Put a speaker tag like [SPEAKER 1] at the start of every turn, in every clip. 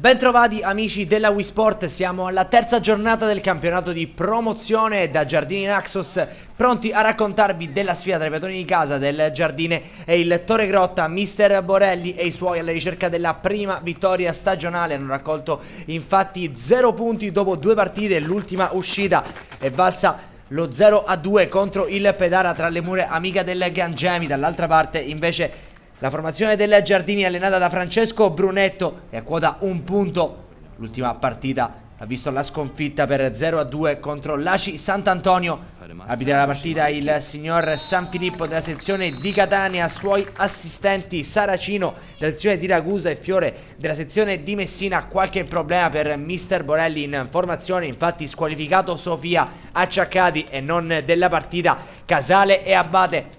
[SPEAKER 1] Bentrovati amici della Wii Sport, siamo alla terza giornata del campionato di promozione da Giardini Naxos, pronti a raccontarvi della sfida tra i padroni di casa del Giardine e il Torre Grotta. Mister Borelli e i suoi alla ricerca della prima vittoria stagionale, hanno raccolto infatti 0 punti dopo 2 partite, l'ultima uscita è valsa lo 0-2 contro il Pedara tra le mura amica del Gangemi. Dall'altra parte invece la formazione del Giardini allenata da Francesco Brunetto è a quota 1 punto. L'ultima partita ha visto la sconfitta per 0-2 contro l'Aci Sant'Antonio. Arbitra la partita il signor San Filippo della sezione di Catania, suoi assistenti Saracino della sezione di Ragusa e Fiore della sezione di Messina. Qualche problema per Mister Borelli in formazione, infatti squalificato Sofia, Acciaccati e non della partita Casale e Abate.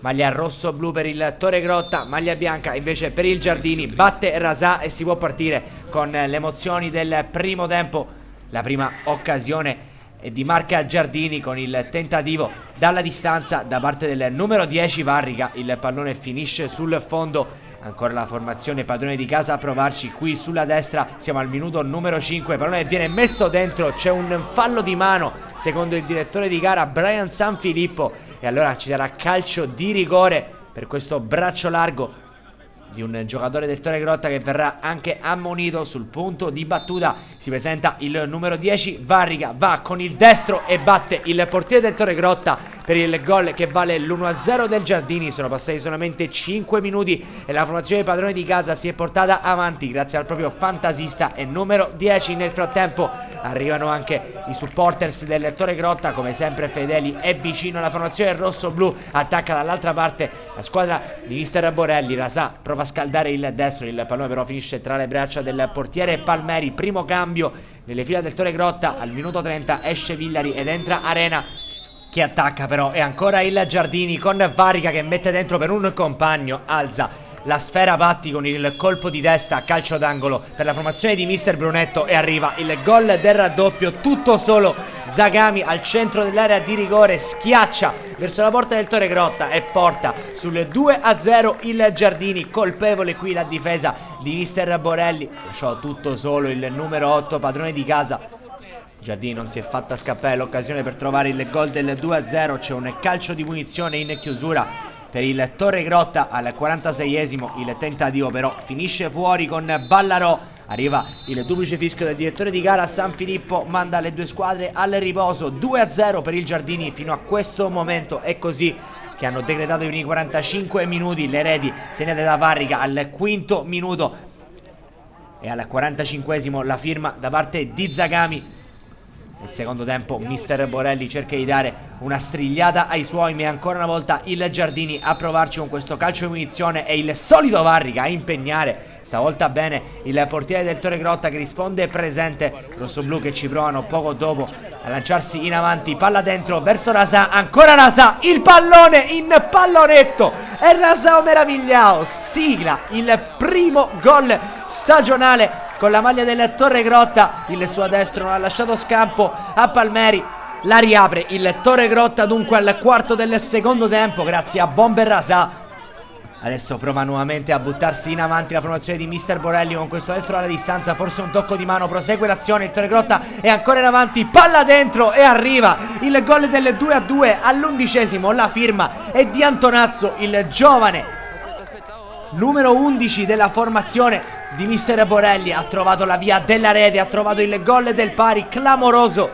[SPEAKER 1] Maglia rosso-blu per il Torre Grotta, maglia bianca invece per il Giardini. Batte Rasà e si può partire con le emozioni del primo tempo. La prima occasione è di Marca Giardini con il tentativo dalla distanza da parte del numero 10 Varrica. Il pallone finisce sul fondo. Ancora la formazione padrone di casa a provarci qui sulla destra. Siamo al minuto numero 5. Il pallone viene messo dentro. C'è un fallo di mano secondo il direttore di gara Brian San Filippo, e allora ci darà calcio di rigore per questo braccio largo di un giocatore del Torre Grotta che verrà anche ammonito. Sul punto di battuta si presenta il numero 10 Varrica, va con il destro e batte il portiere del Torre Grotta per il gol che vale l'1-0 del Giardini. Sono passati solamente 5 minuti e la formazione padrone di casa si è portata avanti grazie al proprio fantasista e numero 10. Nel frattempo arrivano anche i supporters del Torre Grotta, come sempre fedeli e vicino alla formazione rosso-blu. Attacca dall'altra parte la squadra di Mister Borelli. Rasà prova a scaldare il destro, il pallone però finisce tra le braccia del portiere Palmeri. Primo cambio nelle fila del Torre Grotta, al minuto 30 esce Villari ed entra Arena. Chi attacca però è ancora il Giardini con Varica che mette dentro per un compagno, alza la sfera Patti con il colpo di testa, calcio d'angolo per la formazione di Mister Brunetto e arriva il gol del raddoppio. Tutto solo Zagami al centro dell'area di rigore, schiaccia verso la porta del Torre Grotta e porta sul 2-0 il Giardini. Colpevole qui la difesa di Mister Borelli, lasciò tutto solo il numero 8 padrone di casa. Giardini non si è fatta scappare l'occasione per trovare il gol del 2-0. C'è un calcio di punizione in chiusura per il Torre Grotta al 46esimo. Il tentativo però finisce fuori con Ballarò. Arriva il duplice fischio del direttore di gara. San Filippo manda le due squadre al riposo. 2-0 per il Giardini fino a questo momento. È così che hanno decretato i primi 45 minuti. Le reti segnate da Varrica al quinto minuto e al 45esimo la firma da parte di Zagami. Nel secondo tempo Mister Borelli cerca di dare una strigliata ai suoi, ma ancora una volta il Giardini a provarci con questo calcio di punizione. E il solito Varrica a impegnare, stavolta bene, il portiere del Torre Grotta che risponde presente. Rossoblu che ci provano poco dopo a lanciarsi in avanti, palla dentro verso Rasà, ancora Rasà, il pallone in pallonetto e Rasà meravigliao sigla il primo gol stagionale con la maglia del Torre Grotta. Il suo destro non ha lasciato scampo a Palmeri. La riapre il Torre Grotta dunque al quarto del secondo tempo grazie a Bomber Rasà. Adesso prova nuovamente a buttarsi in avanti la formazione di Mister Borelli con questo destro alla distanza, forse un tocco di mano, prosegue l'azione, il Torre Grotta è ancora in avanti, palla dentro e arriva il gol del 2-2 all'11esimo. La firma è di Antonazzo, il giovane numero 11 della formazione di Mister Borelli. Ha trovato la via della rete, ha trovato il gol del pari clamoroso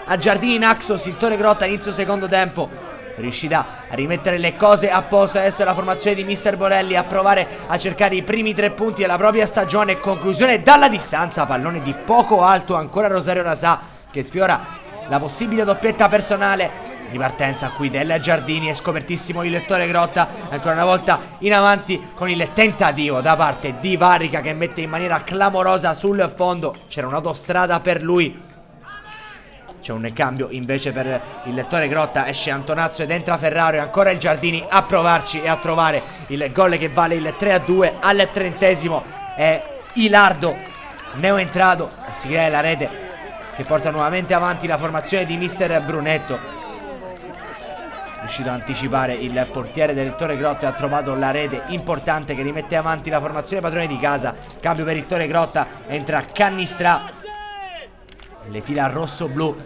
[SPEAKER 1] a Giardini Naxos. Il Torre Grotta inizio secondo tempo riuscirà a rimettere le cose a posto. Adesso è la formazione di Mister Borelli a provare a cercare i primi 3 punti della propria stagione. Conclusione dalla distanza, pallone di poco alto, ancora Rosario Rasà che sfiora la possibile doppietta personale. Ripartenza qui del Giardini, è scopertissimo il Torre Grotta, ancora una volta in avanti con il tentativo da parte di Varica che mette in maniera clamorosa sul fondo. C'era un'autostrada per lui. C'è un cambio invece per il Torre Grotta, esce Antonazzo ed entra Ferraro e ancora il Giardini a provarci e a trovare il gol che vale il 3-2 al 30esimo. È Ilardo neoentrato a siglare la rete che porta nuovamente avanti la formazione di Mister Brunetto. riuscito a anticipare il portiere del Torre Grotta e ha trovato la rete importante che rimette avanti la formazione padrone di casa. Cambio per il Torre Grotta, entra Cannistra, le fila rosso-blu.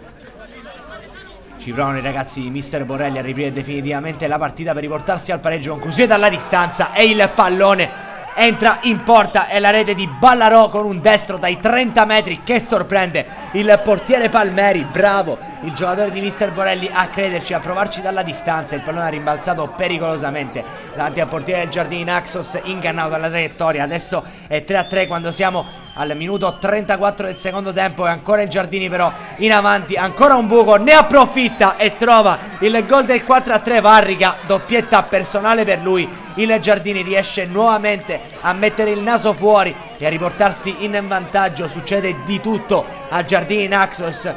[SPEAKER 1] Ci provano i ragazzi di Mister Borelli a riprendere definitivamente la partita per riportarsi al pareggio con Cusé dalla distanza, e il pallone entra in porta. È la rete di Ballarò con un destro dai 30 metri che sorprende il portiere Palmeri. Bravo il giocatore di Mister Borelli a crederci, a provarci dalla distanza. Il pallone ha rimbalzato pericolosamente davanti al portiere del Giardini Naxos, ingannato dalla traiettoria. Adesso è 3-3 quando siamo al minuto 34 del secondo tempo, e ancora il Giardini però in avanti. Ancora un buco, ne approfitta e trova il gol del 4-3 Varrica, doppietta personale per lui. Il Giardini riesce nuovamente a mettere il naso fuori e a riportarsi in vantaggio. Succede di tutto a Giardini Naxos,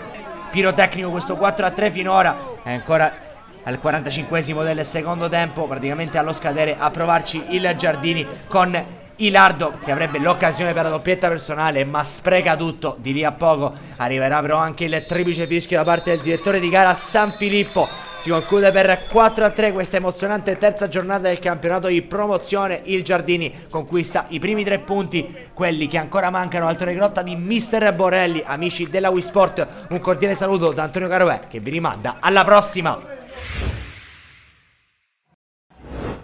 [SPEAKER 1] pirotecnico questo 4-3 finora. E ancora al 45esimo del secondo tempo, praticamente allo scadere, a provarci il Giardini con Ilardo, che avrebbe l'occasione per la doppietta personale, ma spreca tutto. Di lì a poco arriverà però anche il triplice fischio da parte del direttore di gara San Filippo. Si conclude per 4-3 questa emozionante terza giornata del campionato di promozione. Il Giardini conquista i primi 3 punti, quelli che ancora mancano al Torre Grotta di Mister Borelli. Amici della Wii Sport, un cordiale saluto da Antonio Caroè, che vi rimanda alla prossima.